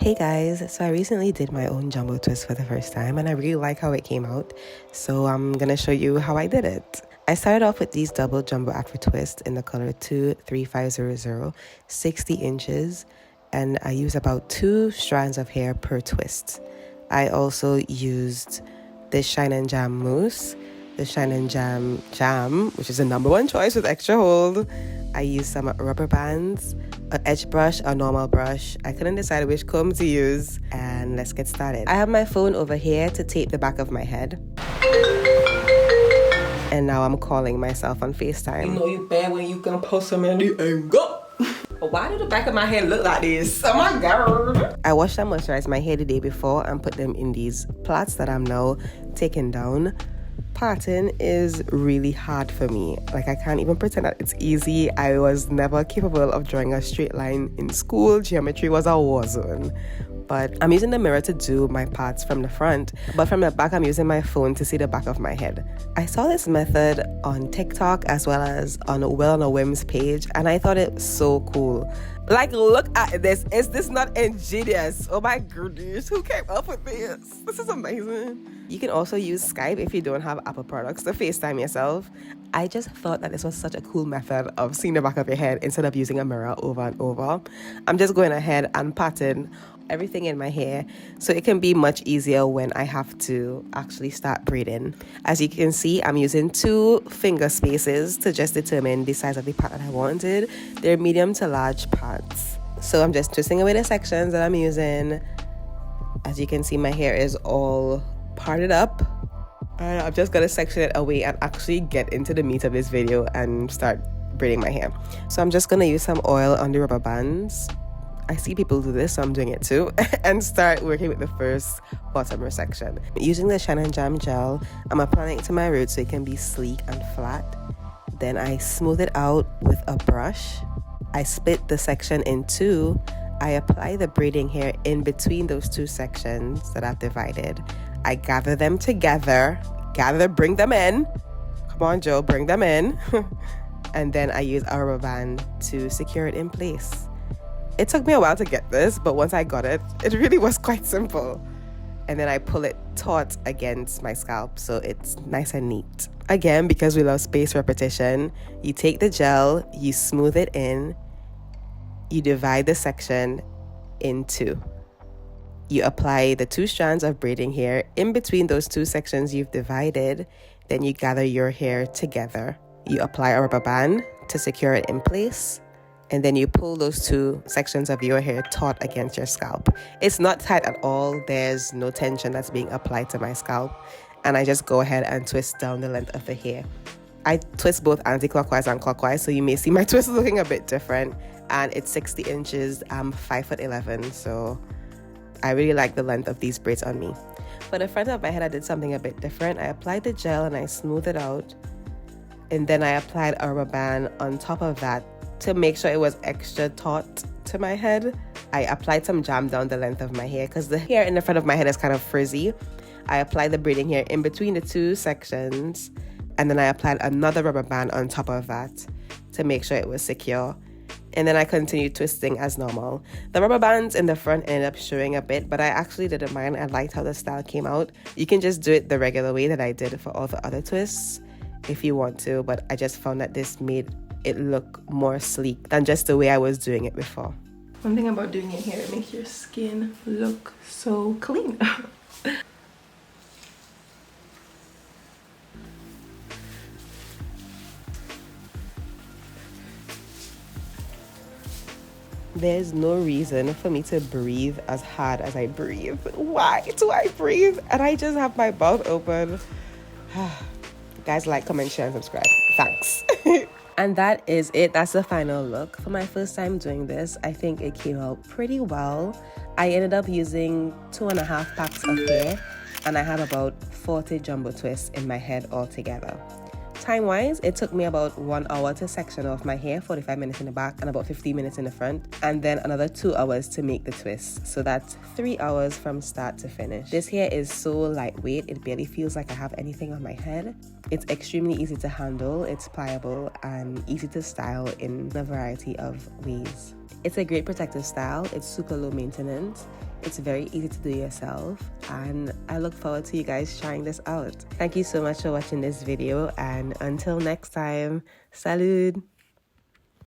Hey guys, so I recently did my own jumbo twist for the first time and I really like how it came out, so I'm gonna show you how I did it. I started off with these double jumbo afro twists in the color 23500, 60 inches, and I used about 2 strands of hair per twist. I also used this Shine and Jam mousse, the Shine and Jam, which is the #1 choice with extra hold. I used some rubber bands, an edge brush, a normal brush. I couldn't decide which comb to use, and let's get started. I have my phone over here to tape the back of my head. And now I'm calling myself on FaceTime. You know you bad when you can post some in the angle. Why did the back of my head look like this? Oh my god. I washed and moisturized my hair the day before and put them in these plaits that I'm now taking down. Parting is really hard for me. Like, I can't even pretend that it's easy. I was never capable of drawing a straight line in school. Geometry was a war zone. But I'm using the mirror to do my parts from the front, but from the back I'm using my phone to see the back of my head. I saw this method on TikTok as well as on Will on a Whim's page, and I thought it was so cool. Like, look at this. Is this not ingenious? Oh my goodness, who came up with this? This is amazing. You can also use Skype if you don't have Apple products to FaceTime yourself. I just thought that this was such a cool method of seeing the back of your head instead of using a mirror over and over. I'm just going ahead and patting everything in my hair so it can be much easier when I have to actually start braiding. As you can see, I'm using 2 finger spaces to just determine the size of the part that I wanted. They're medium to large parts. So I'm just twisting away the sections that I'm using. As you can see, my hair is all parted up. And I'm just gonna section it away and actually get into the meat of this video and start braiding my hair. So I'm just gonna use some oil on the rubber bands. I see people do this, so I'm doing it too, and start working with the first bottom section. Using the Shine and Jam gel, I'm applying it to my roots so it can be sleek and flat. Then I smooth it out with a brush. I split the section in 2. I apply the braiding hair in between those 2 sections that I've divided. I gather them together. Bring them in. Come on, Joe, bring them in. And then I use a rubber band to secure it in place. It took me a while to get this, but once I got it, it really was quite simple. And then I pull it taut against my scalp so it's nice and neat. Again, because we love spaced repetition, you take the gel, you smooth it in, you divide the section in 2. You apply the 2 strands of braiding hair in between those 2 sections you've divided, then you gather your hair together. You apply a rubber band to secure it in place, and then you pull those 2 sections of your hair taut against your scalp. It's not tight at all. There's no tension that's being applied to my scalp. And I just go ahead and twist down the length of the hair. I twist both anti-clockwise and clockwise, so you may see my twist looking a bit different. And it's 60 inches. I'm 5'11", so I really like the length of these braids on me. For the front of my head, I did something a bit different. I applied the gel and I smoothed it out. And then I applied a rubber band on top of that to make sure it was extra taut to my head. I applied some jam down the length of my hair because the hair in the front of my head is kind of frizzy. I applied the braiding hair in between the 2 sections, and then I applied another rubber band on top of that to make sure it was secure. And then I continued twisting as normal. The rubber bands in the front ended up showing a bit, but I actually didn't mind. I liked how the style came out. You can just do it the regular way that I did for all the other twists if you want to, but I just found that this made it look more sleek than just the way I was doing it before. One thing about doing it here, it makes your skin look so clean. There's no reason for me to breathe as hard as I breathe. Why do I breathe? And I just have my mouth open. Guys, like, comment, share, and subscribe. Thanks. And that is it. That's the final look. For my first time doing this, I think it came out pretty well. I ended up using 2.5 packs of hair, and I have about 40 jumbo twists in my head altogether. Time-wise, it took me about 1 hour to section off my hair, 45 minutes in the back and about 15 minutes in the front, and then another 2 hours to make the twists. So that's 3 hours from start to finish. This hair is so lightweight, it barely feels like I have anything on my head. It's extremely easy to handle, it's pliable, and easy to style in a variety of ways. It's a great protective style. It's super low maintenance. It's very easy to do yourself, and I look forward to you guys trying this out. Thank you so much for watching this video, and until next time, salud!